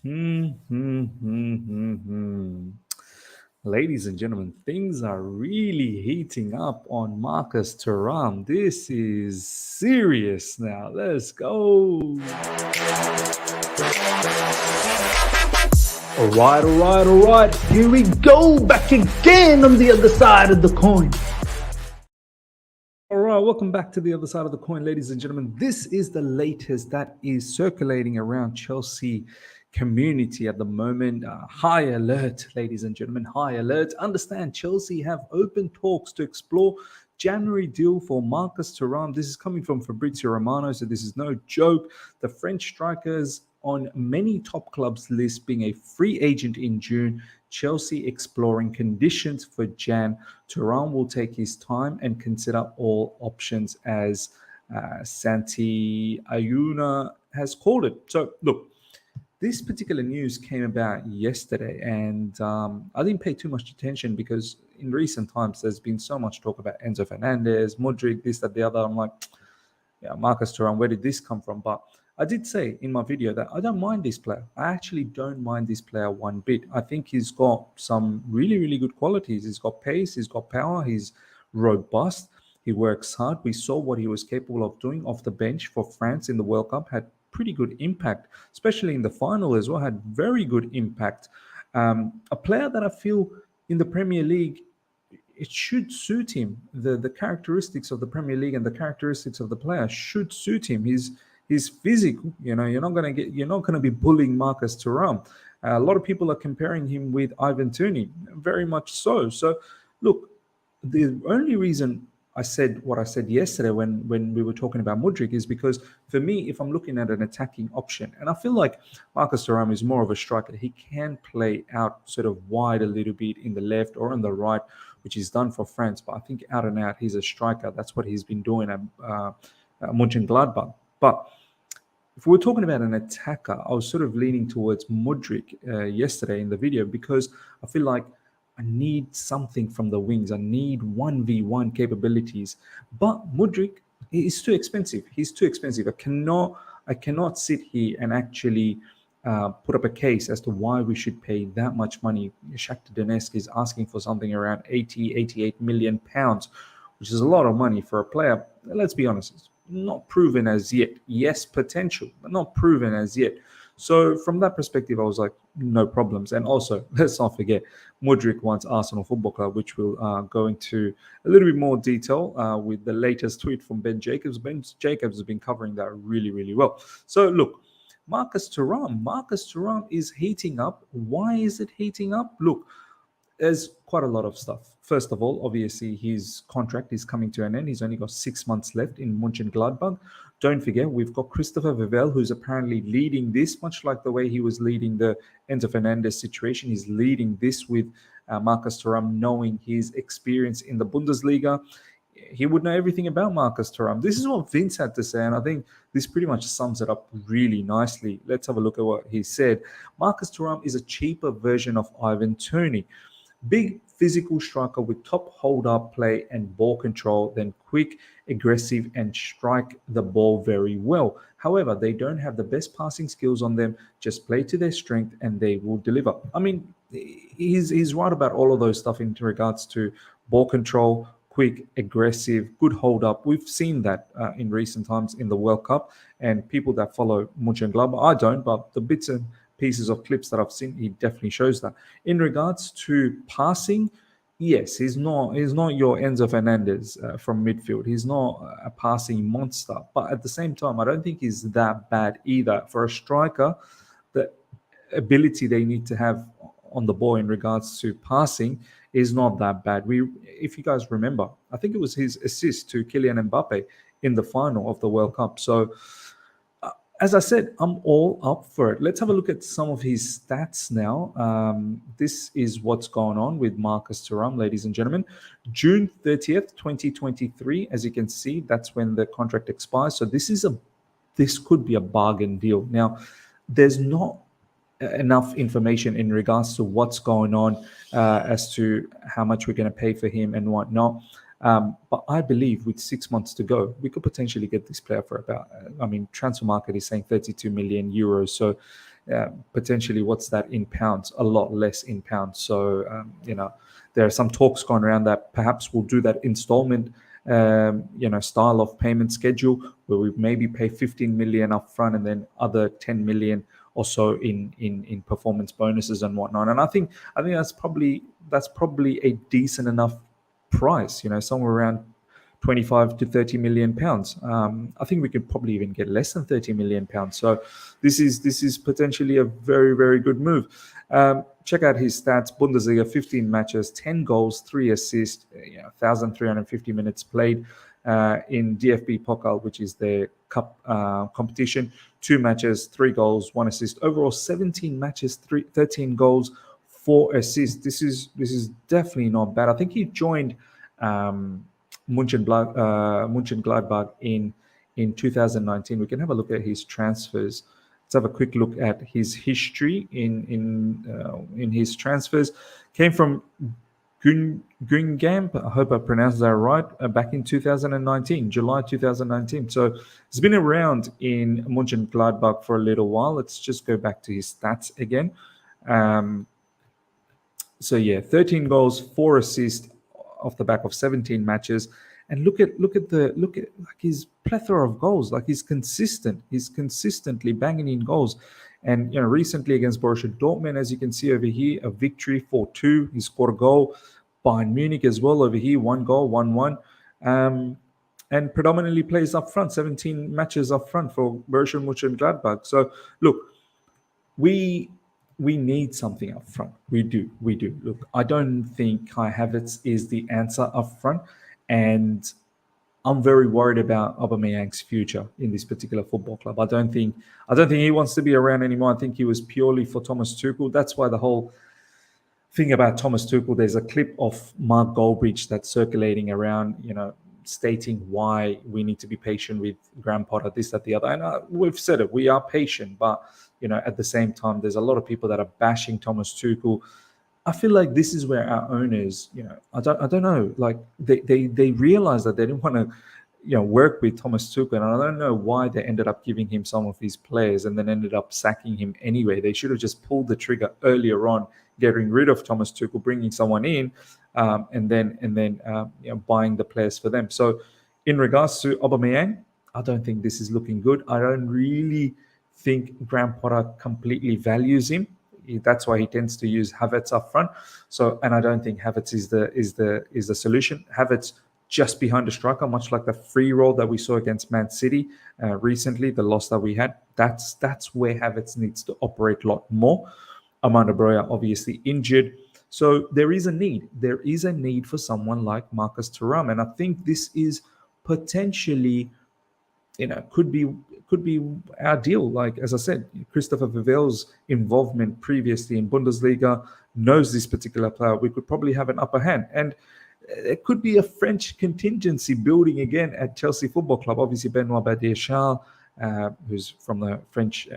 Hmm, hmm, hmm, hmm, hmm. Ladies and gentlemen, things are really heating up on Marcus Thuram. This is serious now. Let's go. All right. Here we go, back again on the other side of the coin. All right, welcome back to the other side of the coin, ladies and gentlemen. This is the latest that is circulating around Chelsea community at the moment. High alert, ladies and gentlemen, high alert. Understand Chelsea have open talks to explore January deal for Marcus Thuram. This is coming from Fabrizio Romano, so this is no joke. The French strikers on many top clubs' list being a free agent in June. Chelsea exploring conditions for Jan. Thuram will take his time and consider all options, as Santi Ayuna has called it. So, look, this particular news came about yesterday, and I didn't pay too much attention because in recent times there's been so much talk about Enzo Fernandez, Mudryk, this, that, the other. I'm like, yeah, Marcus Thuram, where did this come from? But I did say in my video that I don't mind this player. I actually don't mind this player one bit. I think he's got some really, really good qualities. He's got pace, he's got power, he's robust, he works hard. We saw what he was capable of doing off the bench for France in the World Cup, had pretty good impact, especially in the final as well, had very good impact. A player that I feel in the Premier League it should suit him. The characteristics of the Premier League and the characteristics of the player should suit him. He's physical. You know, you're not gonna be bullying Marcus Thuram. A lot of people are comparing him with Ivan Toney, very much so. So, look, the only reason I said what I said yesterday when we were talking about Mudryk is because for me, if I'm looking at an attacking option, and I feel like Marcus Thuram is more of a striker, he can play out sort of wide a little bit in the left or on the right, which he's done for France. But I think out and out, he's a striker. That's what he's been doing at Mönchengladbach. But if we're talking about an attacker, I was sort of leaning towards Mudryk yesterday in the video because I feel like I need something from the wings. I need 1v1 capabilities. But Mudryk is too expensive. He's too expensive. I cannot sit here and actually put up a case as to why we should pay that much money. Shakhtar Donetsk is asking for something around 88 million pounds, which is a lot of money for a player. Let's be honest, it's not proven as yet. Yes, potential, but not proven as yet. So from that perspective, I was like, no problems. And also, let's not forget, Mudryk wants Arsenal Football Club, which we'll go into a little bit more detail with the latest tweet from Ben Jacobs. Ben Jacobs has been covering that really, really well. So look, Marcus Thuram is heating up. Why is it heating up? Look, there's quite a lot of stuff. First of all, obviously, his contract is coming to an end. He's only got 6 months left in Mönchengladbach. Don't forget, we've got Christopher Vivell, who's apparently leading this, much like the way he was leading the Enzo Fernandez situation. He's leading this with Marcus Thuram, knowing his experience in the Bundesliga. He would know everything about Marcus Thuram. This is what Vince had to say, and I think this pretty much sums it up really nicely. Let's have a look at what he said. Marcus Thuram is a cheaper version of Ivan Toney. Big physical striker with top hold up play and ball control, then quick, aggressive, and strike the ball very well. However, they don't have the best passing skills on them. Just play to their strength and they will deliver. I mean, he's right about all of those stuff in regards to ball control, quick, aggressive, good hold up. We've seen that in recent times in the World Cup, and people that follow Mönchengladbach, I don't, but the bits and pieces of clips that I've seen, he definitely shows that. In regards to passing, yes, he's not your Enzo Fernandez from midfield. He's not a passing monster, but at the same time, I don't think he's that bad either. For a striker, the ability they need to have on the ball in regards to passing is not that bad. If you guys remember, I think it was his assist to Kylian Mbappe in the final of the World Cup. So as I said, I'm all up for it. Let's have a look at some of his stats now. This is what's going on with Marcus Thuram, ladies and gentlemen. June 30th, 2023. As you can see, that's when the contract expires. So this could be a bargain deal. Now, there's not enough information in regards to what's going on as to how much we're going to pay for him and whatnot. But I believe with 6 months to go, we could potentially get this player for about, transfer market is saying 32 million euros. So potentially, what's that in pounds? A lot less in pounds. So, there are some talks going around that perhaps we'll do that installment, style of payment schedule where we maybe pay 15 million up front and then other 10 million or so in performance bonuses and whatnot. And I think that's probably a decent enough price, somewhere around 25 to 30 million pounds. I think we could probably even get less than 30 million pounds. So this is potentially a very, very good move. Check out his stats: Bundesliga, 15 matches, 10 goals, 3 assists, 1,350 minutes played. In DFB Pokal, which is their cup competition, 2 matches, 3 goals, 1 assist. Overall, 17 matches, 13 goals, 4 assists. This is definitely not bad. I think he joined Mönchengladbach in 2019. We can have a look at his transfers. Let's have a quick look at his history in his transfers. Came from Guingamp, I hope I pronounced that right, back in 2019, July 2019. So he's been around in Mönchengladbach for a little while. Let's just go back to his stats again. 13 goals, 4 assists off the back of 17 matches. And look at his plethora of goals. Like, he's consistent. He's consistently banging in goals. And recently against Borussia Dortmund, as you can see over here, a victory 4-2. He scored a goal. Bayern Munich as well over here, 1 goal, 1-1. And predominantly plays up front, 17 matches up front for Borussia Mönchengladbach. So look, we need something up front. We do. Look, I don't think Kai Havertz is the answer up front. And I'm very worried about Aubameyang's future in this particular football club. I don't think he wants to be around anymore. I think he was purely for Thomas Tuchel. That's why the whole thing about Thomas Tuchel, there's a clip of Mark Goldbridge that's circulating around, stating why we need to be patient with Graham Potter, this, that, the other. And we've said it, we are patient, but at the same time, there's a lot of people that are bashing Thomas Tuchel. I feel like this is where our owners, I don't know, like they realize that they didn't want to, work with Thomas Tuchel, and I don't know why they ended up giving him some of these players and then ended up sacking him anyway. They should have just pulled the trigger earlier on, getting rid of Thomas Tuchel, bringing someone in, and then buying the players for them. So, in regards to Aubameyang, I don't think this is looking good. I don't really think Graham Potter completely values him. That's why he tends to use Havertz up front. So, and I don't think Havertz is the solution. Havertz just behind the striker, much like the free roll that we saw against Man City recently, the loss that we had. That's where Havertz needs to operate a lot more. Armando Broja obviously injured. So there is a need. There is a need for someone like Marcus Thuram. And I think this is potentially, could be our deal. Like, as I said, Christopher Vivel's involvement previously in Bundesliga, knows this particular player. We could probably have an upper hand. And it could be a French contingency building again at Chelsea Football Club. Obviously, Benoit Badiashile, who's from the French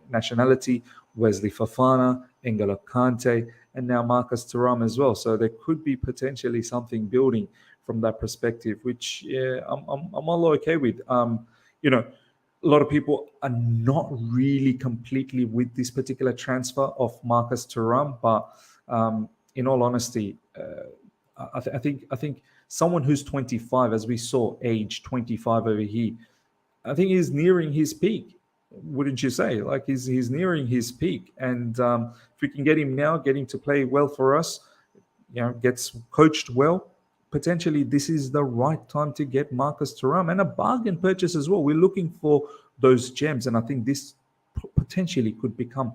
nationality, Wesley Fofana, N'Golo Kante, and now Marcus Thuram as well. So there could be potentially something building from that perspective, which I'm all okay with. A lot of people are not really completely with this particular transfer of Marcus Thuram, but in all honesty, I think someone who's 25, as we saw, age 25 over here, I think he's nearing his peak. Wouldn't you say? Like, he's nearing his peak, and if we can get him now, getting to play well for us, gets coached well, potentially this is the right time to get Marcus Thuram, and a bargain purchase as well. We're looking for those gems, and I think this potentially could become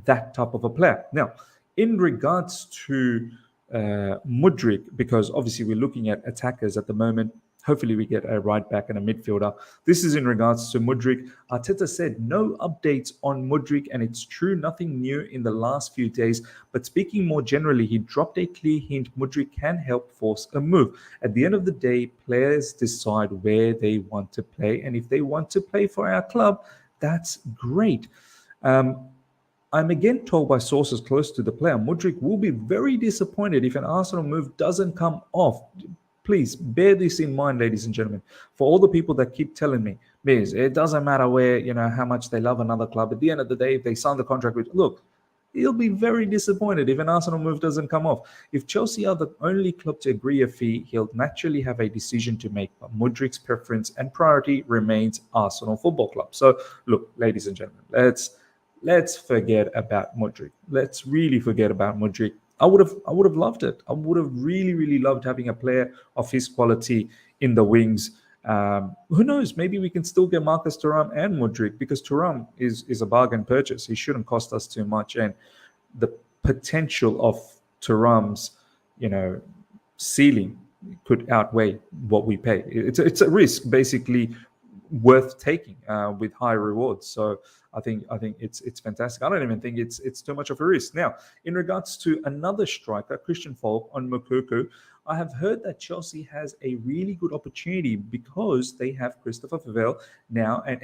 that type of a player. Now, in regards to Mudryk, because obviously we're looking at attackers at the moment. Hopefully we get a right back and a midfielder. This is in regards to Mudryk. Arteta said no updates on Mudryk, and it's true, nothing new in the last few days. But speaking more generally, he dropped a clear hint Mudryk can help force a move. At the end of the day, players decide where they want to play, and if they want to play for our club, that's great. I'm again told by sources close to the player, Mudryk will be very disappointed if an Arsenal move doesn't come off. Please bear this in mind, ladies and gentlemen. For all the people that keep telling me, Because it doesn't matter where, how much they love another club. At the end of the day, if they sign the contract with, look, he'll be very disappointed if an Arsenal move doesn't come off. If Chelsea are the only club to agree a fee, he'll naturally have a decision to make. But Mudrik's preference and priority remains Arsenal Football Club. So, look, ladies and gentlemen, let's forget about Mudrik. Let's really forget about Mudrik. I would have loved it. I would have really, really loved having a player of his quality in the wings. Who knows? Maybe we can still get Marcus Thuram and Mudrik, because Thuram is a bargain purchase. He shouldn't cost us too much, and the potential of Thuram's, ceiling could outweigh what we pay. It's a risk, basically, worth taking with high rewards. So I think it's fantastic. I don't even think it's too much of a risk. Now, in regards to another striker, Christian Falk on Moukoko, I have heard that Chelsea has a really good opportunity because they have Christopher Vivell now, and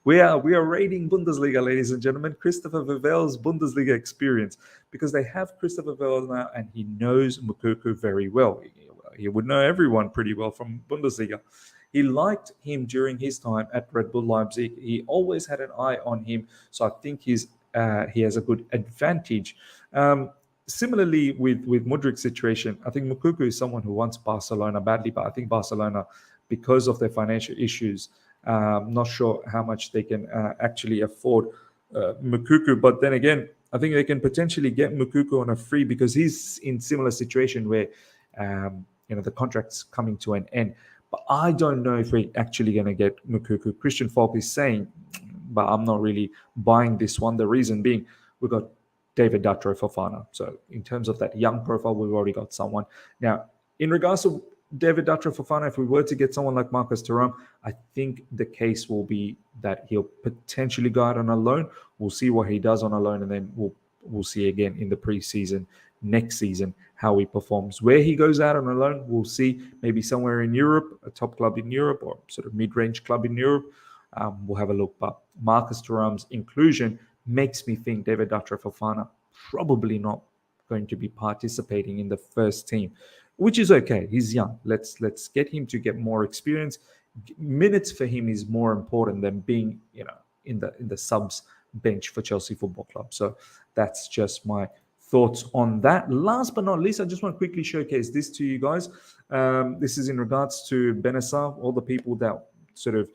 we are rating Bundesliga, ladies and gentlemen, Christopher Vivell's Bundesliga experience, because they have Christopher Vivell now, and he knows Moukoko very well. He would know everyone pretty well from Bundesliga. He liked him during his time at Red Bull Leipzig. He always had an eye on him, so I think he has a good advantage. Similarly, with Mudrik's situation, I think Moukoko is someone who wants Barcelona badly, but I think Barcelona, because of their financial issues, not sure how much they can actually afford Moukoko. But then again, I think they can potentially get Moukoko on a free, because he's in similar situation where the contract's coming to an end. But I don't know if we're actually going to get Moukoko. Christian Falk is saying, but I'm not really buying this one. The reason being, we've got David Datro Fofana. So in terms of that young profile, we've already got someone. Now, in regards to David Datro Fofana, if we were to get someone like Marcus Thuram, I think the case will be that he'll potentially go out on a loan. We'll see what he does on a loan, and then we'll see again in the preseason next season how he performs. Where he goes out on a loan, we'll see. Maybe somewhere in Europe, a top club in Europe, or sort of mid-range club in Europe. We'll have a look. But Marcus Thuram's inclusion makes me think David Datro Fofana probably not going to be participating in the first team, which is okay. He's young. Let's get him to get more experience. Minutes for him is more important than being in the subs bench for Chelsea Football Club. So that's just my thoughts on that. Last but not least, I just want to quickly showcase this to you guys. This is in regards to Bennacer, all the people that sort of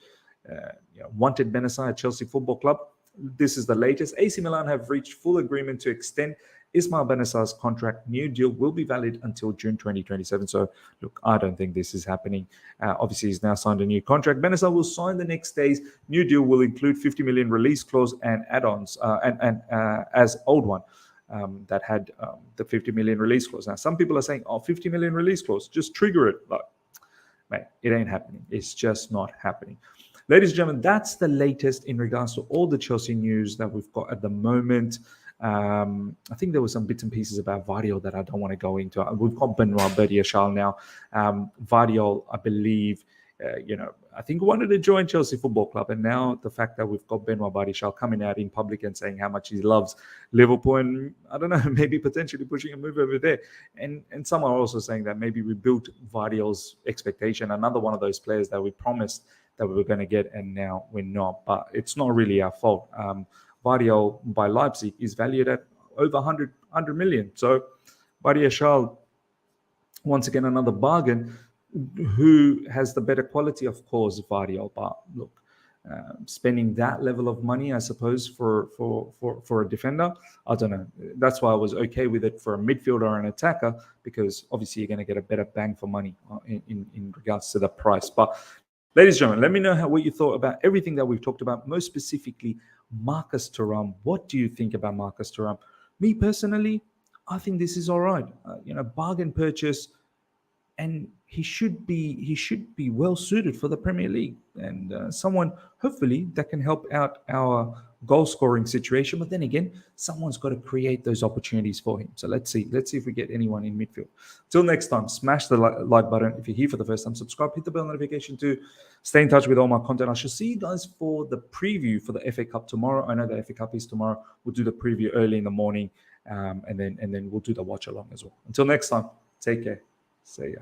wanted Bennacer at Chelsea Football Club. This is the latest. AC Milan have reached full agreement to extend Ismail Bennacer's contract. New deal will be valid until June 2027. So, look, I don't think this is happening. Obviously, he's now signed a new contract. Bennacer will sign the next days. New deal will include 50 million release clause and add-ons, and as old one that had the 50 million release clause. Now, some people are saying, 50 million release clause, just trigger it. But, mate, it ain't happening. It's just not happening. Ladies and gentlemen, that's the latest in regards to all the Chelsea news that we've got at the moment. I think there were some bits and pieces about Vardiol that I don't want to go into. We've got Benoit Badiashile now. Vardiol, I believe, I think wanted to join Chelsea Football Club. And now the fact that we've got Benoit Badiashile coming out in public and saying how much he loves Liverpool, and I don't know, maybe potentially pushing a move over there. And some are also saying that maybe we built Vardiol's expectation, another one of those players that we promised that we were going to get, and now we're not. But it's not really our fault. Vardiol by Leipzig is valued at over 100 million. So Badiashile, once again, another bargain. Who has the better quality? Of course, Vardiol. But look, spending that level of money, I suppose, for a defender, I don't know. That's why I was okay with it for a midfielder or an attacker, because obviously you're going to get a better bang for money in regards to the price. But ladies and gentlemen, let me know what you thought about everything that we've talked about, most specifically Marcus Thuram. What do you think about Marcus Thuram? Me personally, I think this is all right. Bargain purchase, and he should be well suited for the Premier League, and someone hopefully that can help out our goal scoring situation. But then again, someone's got to create those opportunities for him. So let's see if we get anyone in midfield. Till next time, smash the like button. If you're here for the first time, subscribe, hit the bell notification to stay in touch with all my content. I shall see you guys for the preview for the FA Cup tomorrow. I know the FA Cup is tomorrow. We'll do the preview early in the morning, and then we'll do the watch along as well. Until next time, take care. See ya.